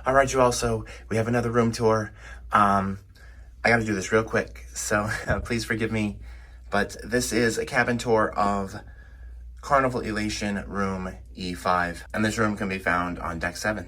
All right, you all, so we have another room tour. I got to do this real quick, so please forgive me. But this is a cabin tour of Carnival Elation room E5. And this room can be found on deck 7.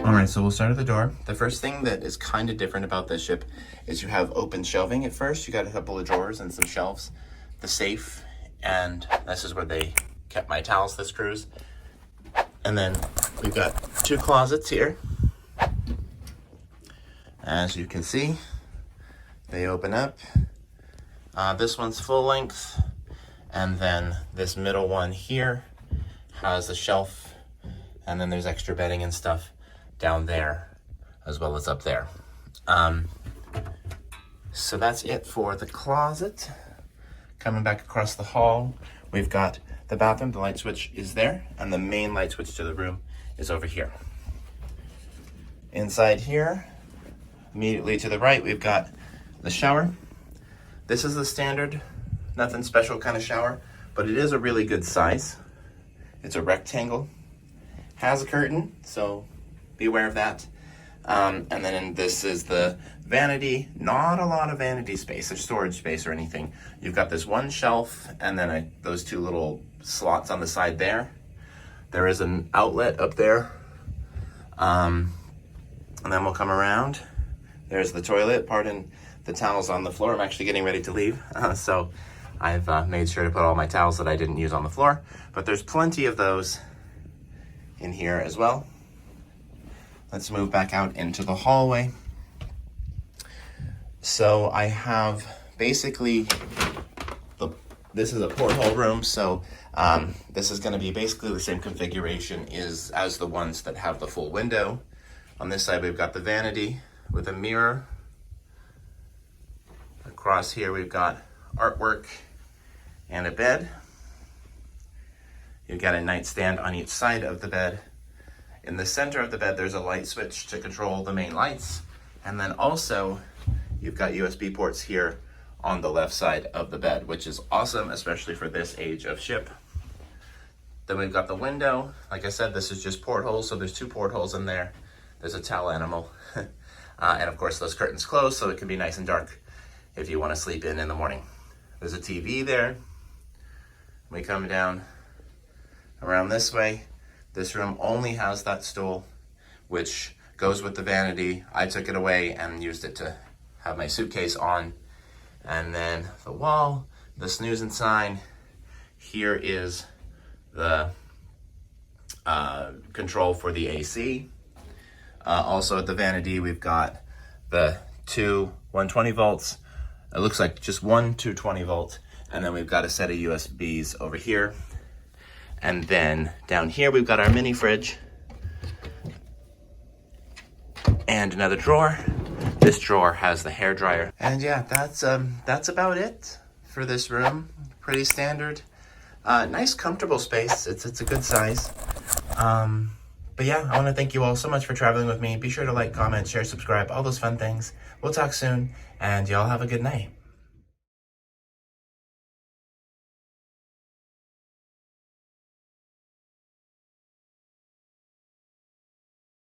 Alright, so we'll start at the door. The first thing that is kind of different about this ship is you have open shelving at first. You got a couple of drawers and some shelves. The safe, and this is where they kept my towels this cruise. And then we've got 2 closets here. As you can see, they open up. This one's full length, and then this middle one here has a shelf, and then there's extra bedding and stuff down there as well as up there. So that's it for the closet. Coming back across the hall, we've got the bathroom. The light switch is there, and the main light switch to the room is over here. Inside here, immediately to the right, we've got the shower. This is the standard, nothing special kind of shower, but it is a really good size. It's a rectangle, has a curtain, so be aware of that. And then this is the vanity. Not a lot of vanity space or storage space or anything. You've got this one shelf and then those 2 little slots on the side there. There is an outlet up there. And then we'll come around. There's the toilet. Pardon the towels on the floor. I'm actually getting ready to leave. So I've made sure to put all my towels that I didn't use on the floor. But there's plenty of those in here as well. Let's move back out into the hallway. So I have basically, this is a porthole room, so this is going to be basically the same configuration as the ones that have the full window. On this side we've got the vanity with a mirror. Across here we've got artwork and a bed. You've got a nightstand on each side of the bed. In the center of the bed, there's a light switch to control the main lights. And then also, you've got USB ports here on the left side of the bed, which is awesome, especially for this age of ship. Then we've got the window. Like I said, this is just portholes, so there's 2 portholes in there. There's a towel animal. And of course, those curtains close, so it can be nice and dark if you want to sleep in the morning. There's a TV there. We come down around this way. This room only has that stool, which goes with the vanity. I took it away and used it to have my suitcase on. And then the wall, the snoozing sign. Here is the control for the AC. Also at the vanity, we've got the 2 120 volts. It looks like just 1 220 volt. And then we've got a set of USBs over here. And then down here, we've got our mini fridge and another drawer. This drawer has the hair dryer. And yeah, that's about it for this room. Pretty standard. Nice, comfortable space. It's a good size. But yeah, I want to thank you all so much for traveling with me. Be sure to like, comment, share, subscribe, all those fun things. We'll talk soon, and y'all have a good night.